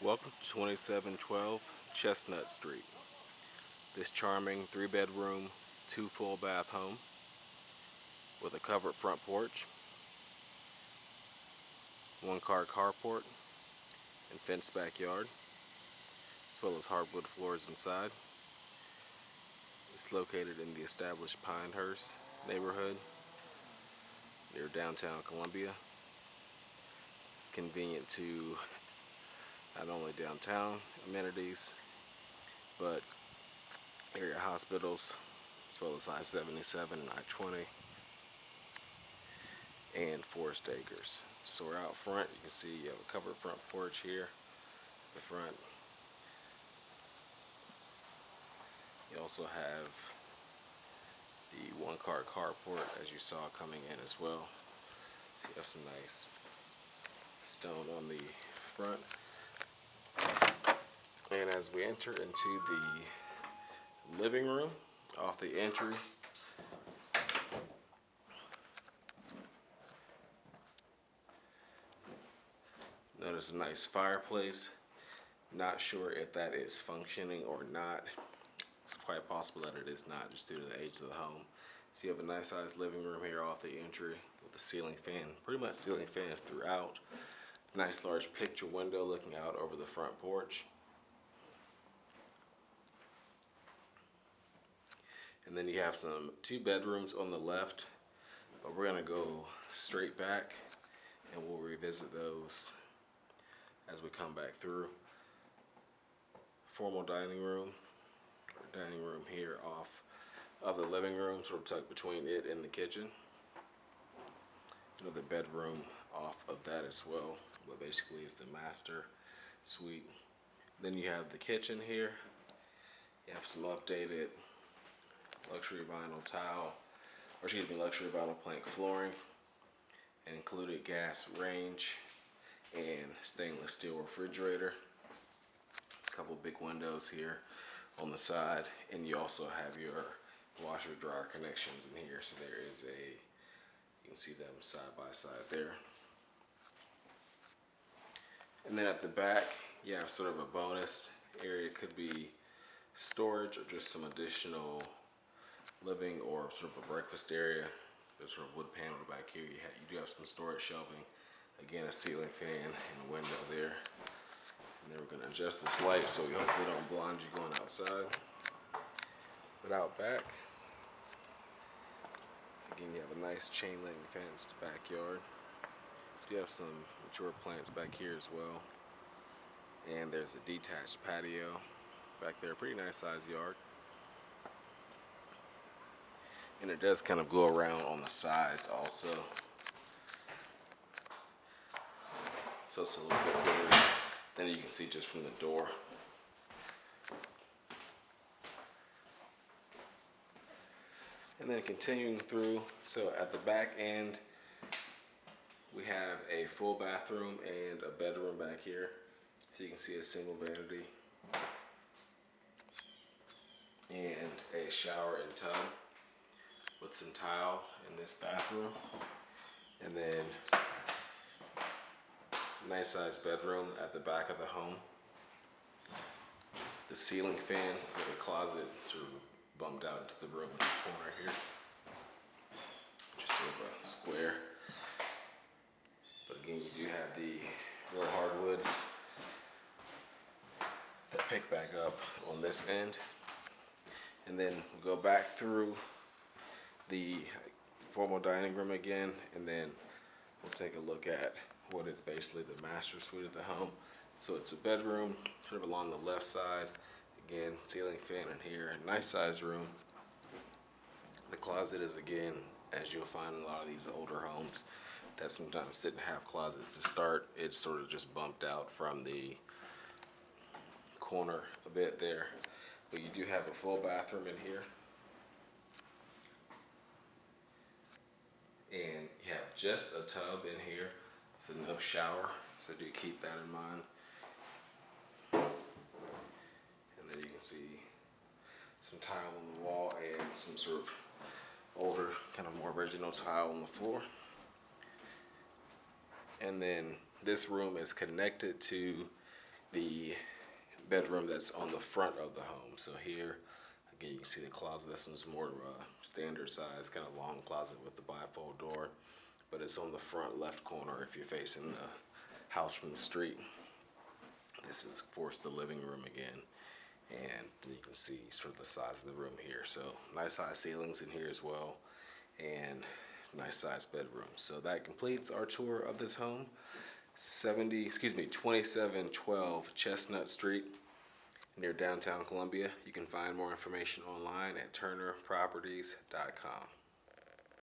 Welcome to 2712 Chestnut Street. This charming 3-bedroom, 2 full bath home with a covered front porch, 1-car carport, and fenced backyard, as well as hardwood floors inside. It's located in the established Pinehurst neighborhood near downtown Columbia. It's convenient to not only downtown amenities, but area hospitals, as well as I-77 and I-20 and Forest Acres. So we're out front. You can see you have a covered front porch here at the front. You also have the 1-car carport, as you saw, coming in as well. So you have some nice stone on the front. And as we enter into the living room, off the entry, notice a nice fireplace. Not sure if that is functioning or not. It's quite possible that it is not, just due to the age of the home. So you have a nice sized living room here off the entry with a ceiling fan, pretty much ceiling fans throughout. Nice large picture window looking out over the front porch. And then you have some 2 bedrooms on the left, but we're gonna go straight back and we'll revisit those as we come back through. Formal dining room here off of the living room, sort of tucked between it and the kitchen. Another bedroom off of that as well, what basically is the master suite. Then you have the kitchen here. You have some updated luxury vinyl luxury vinyl plank flooring, and included gas range and stainless steel refrigerator. A couple big windows here on the side, and you also have your washer dryer connections in here. So there is you can see them side by side there. And then at the back, you have sort of a bonus area. It could be storage or just some additional living or sort of a breakfast area. There's sort of wood panel back here. You do have some storage shelving. Again, a ceiling fan and a window there. And then we're going to adjust this light so we hopefully don't blind you going outside. But out back, again, you have a nice chain link fenced backyard. You have some mature plants back here as well. And there's a detached patio back there. Pretty nice sized yard. And it does kind of go around on the sides also. So it's a little bit bigger than you can see just from the door. And then continuing through, so at the back end, we have a full bathroom and a bedroom back here. So you can see a single vanity and a shower and tub with some tile in this bathroom. And then nice sized bedroom at the back of the home. The ceiling fan with a closet sort of bumped out into the room in the corner here. Just sort of a square. But again, you do have the real hardwoods that pick back up on this end. And then we'll go back through the formal dining room again, and then we'll take a look at what is basically the master suite of the home. So it's a bedroom sort of along the left side. Again, ceiling fan in here, nice size room. The closet is, again, as you'll find in a lot of these older homes that sometimes didn't have closets to start, it's sort of just bumped out from the corner a bit there. But you do have a full bathroom in here. And you have just a tub in here, so no shower, so do keep that in mind. And then you can see some tile on the wall and some sort of older, kind of more original tile on the floor. And then this room is connected to the bedroom that's on the front of the home. So here, again, you can see the closet. This one's more standard size, kind of long closet with the bifold door, but it's on the front left corner if you're facing the house from the street. This is, of course, the living room again, and you can see sort of the size of the room here. So nice high ceilings in here as well, and nice size bedroom. So that completes our tour of this home. 2712 Chestnut Street near downtown Columbia. You can find more information online at turnerproperties.com.